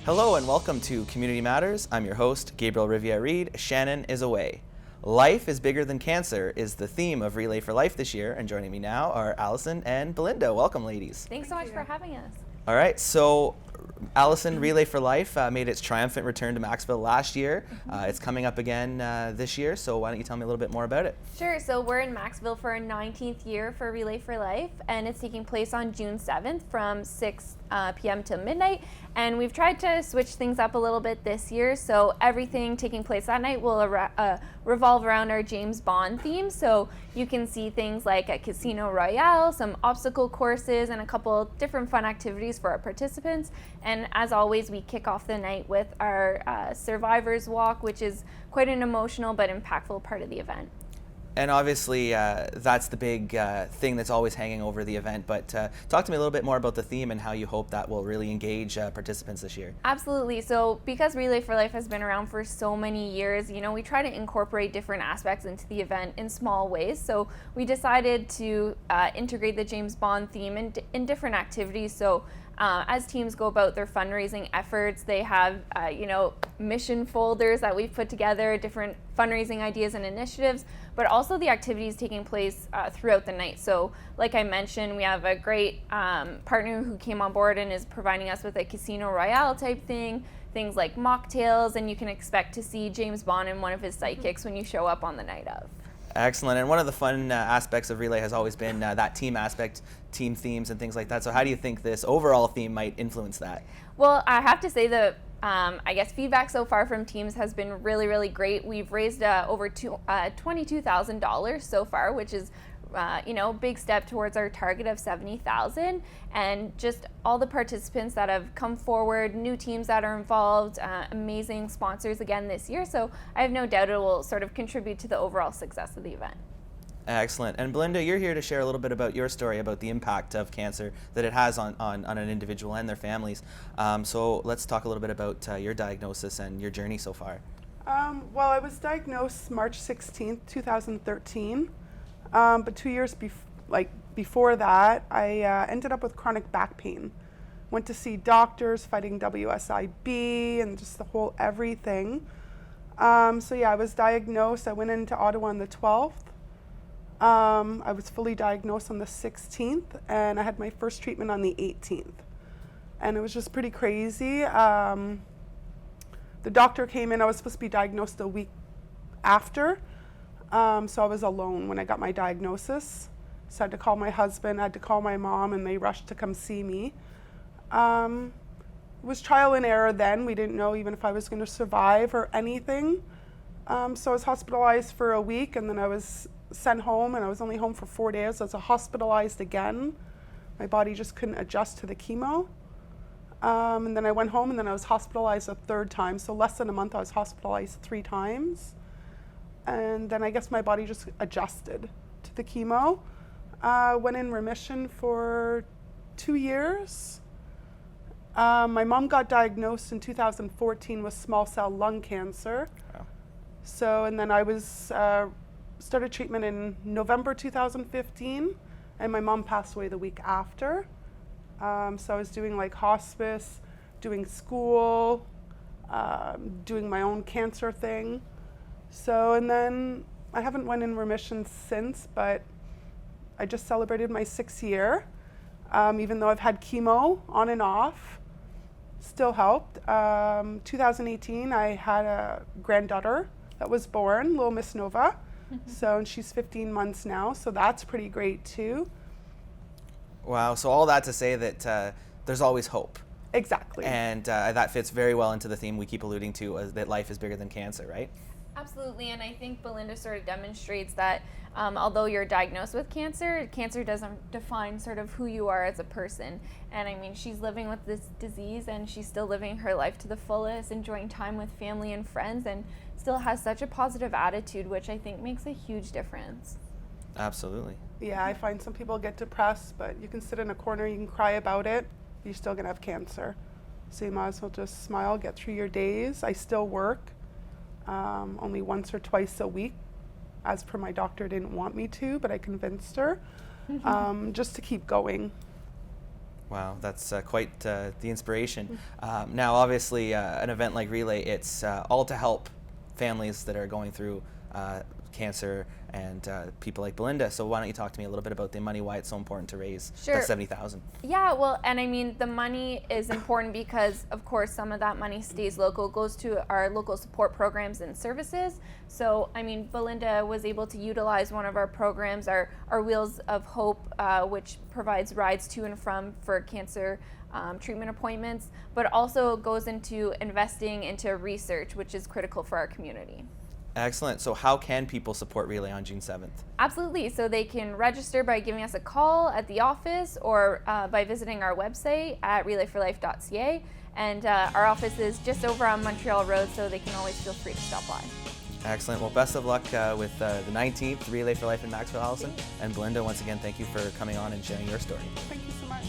Hello and welcome to Community Matters. I'm your host, Gabriel Riviere-Reed. Shannon is away. Life is bigger than cancer is the theme of Relay for Life this year, and joining me now are Allison and Belinda. Welcome, ladies. Thanks so much for having us. All right, so Allison, Relay for Life made its triumphant return to Maxville last year. It's coming up again this year, so why don't you tell me a little bit more about it? Sure, so we're in Maxville for our 19th year for Relay for Life, and it's taking place on June 7th from 6 p.m. till midnight. And we've tried to switch things up a little bit this year, so everything taking place that night will revolve around our James Bond theme. So you can see things like a casino royale, some obstacle courses, and a couple different fun activities for our participants. And as always, we kick off the night with our Survivors Walk, which is quite an emotional but impactful part of the event. And obviously, that's the big thing that's always hanging over the event. But talk to me a little bit more about the theme and how you hope that will really engage participants this year. Absolutely. So because Relay for Life has been around for so many years, we try to incorporate different aspects into the event in small ways. So we decided to integrate the James Bond theme in different activities. So as teams go about their fundraising efforts, they have, mission folders that we've put together, different fundraising ideas and initiatives, but also the activities taking place throughout the night. So like I mentioned, we have a great partner who came on board and is providing us with a casino royale type thing, things like mocktails, and you can expect to see James Bond and one of his sidekicks when you show up on the night of. Excellent. And one of the fun aspects of Relay has always been that team aspect, team themes and things like that. So how do you think this overall theme might influence that? Well, I have to say that feedback so far from teams has been really, really great. We've raised over $22,000 so far, which is big step towards our target of $70,000, and just all the participants that have come forward, new teams that are involved, amazing sponsors again this year. So I have no doubt it will sort of contribute to the overall success of the event. Excellent. And Belinda, you're here to share a little bit about your story, about the impact of cancer that it has on an individual and their families. So let's talk a little bit about your diagnosis and your journey so far. Well, I was diagnosed March 16th, 2013. But 2 years before that, I ended up with chronic back pain. Went to see doctors, fighting WSIB and just the whole everything. I was diagnosed. I went into Ottawa on the 12th. I was fully diagnosed on the 16th, and I had my first treatment on the 18th. And it was just pretty crazy. The doctor came in. I was supposed to be diagnosed a week after. So I was alone when I got my diagnosis. So I had to call my husband, I had to call my mom, and they rushed to come see me. It was trial and error then. We didn't know even if I was going to survive or anything. So I was hospitalized for a week, and then I was sent home, and I was only home for 4 days. I was hospitalized again. My body just couldn't adjust to the chemo. And then I went home, and then I was hospitalized a third time. So less than a month, I was hospitalized 3 times. And then I guess my body just adjusted to the chemo. Went in remission for 2 years. My mom got diagnosed in 2014 with small cell lung cancer. Wow. So, and then I was started treatment in November 2015, and my mom passed away the week after. So I was doing like hospice, doing school, doing my own cancer thing. So, and then I haven't went in remission since, but I just celebrated my 6th year. Even though I've had chemo on and off, still helped. 2018, I had a granddaughter that was born, little Miss Nova. So, and she's 15 months now, so that's pretty great too. Wow, so all that to say that there's always hope. Exactly. And that fits very well into the theme we keep alluding to, that life is bigger than cancer, right? Absolutely, and I think Belinda sort of demonstrates that although you're diagnosed with cancer, cancer doesn't define sort of who you are as a person. And I mean, she's living with this disease, and she's still living her life to the fullest, enjoying time with family and friends, and still has such a positive attitude, which I think makes a huge difference. Absolutely. Yeah, I find some people get depressed, but you can sit in a corner, you can cry about it, you're still gonna have cancer. So you might as well just smile, get through your days. I still work. Only once or twice a week. As per my doctor, didn't want me to, but I convinced her just to keep going. Wow, that's quite the inspiration. Now, obviously, an event like Relay, it's all to help families that are going through cancer and people like Belinda. So why don't you talk to me a little bit about the money, why it's so important to raise Sure. that $70,000? Yeah, well, and I mean, the money is important because, of course, some of that money stays local, goes to our local support programs and services. So, I mean, Belinda was able to utilize one of our programs, our Wheels of Hope, which provides rides to and from for cancer treatment appointments, but also goes into investing into research, which is critical for our community. Excellent. So how can people support Relay on June 7th? Absolutely. So they can register by giving us a call at the office or by visiting our website at relayforlife.ca. And our office is just over on Montreal Road, so they can always feel free to stop by. Excellent. Well, best of luck with the 19th Relay for Life in Maxville, Allison. And Belinda, once again, thank you for coming on and sharing your story. Thank you so much.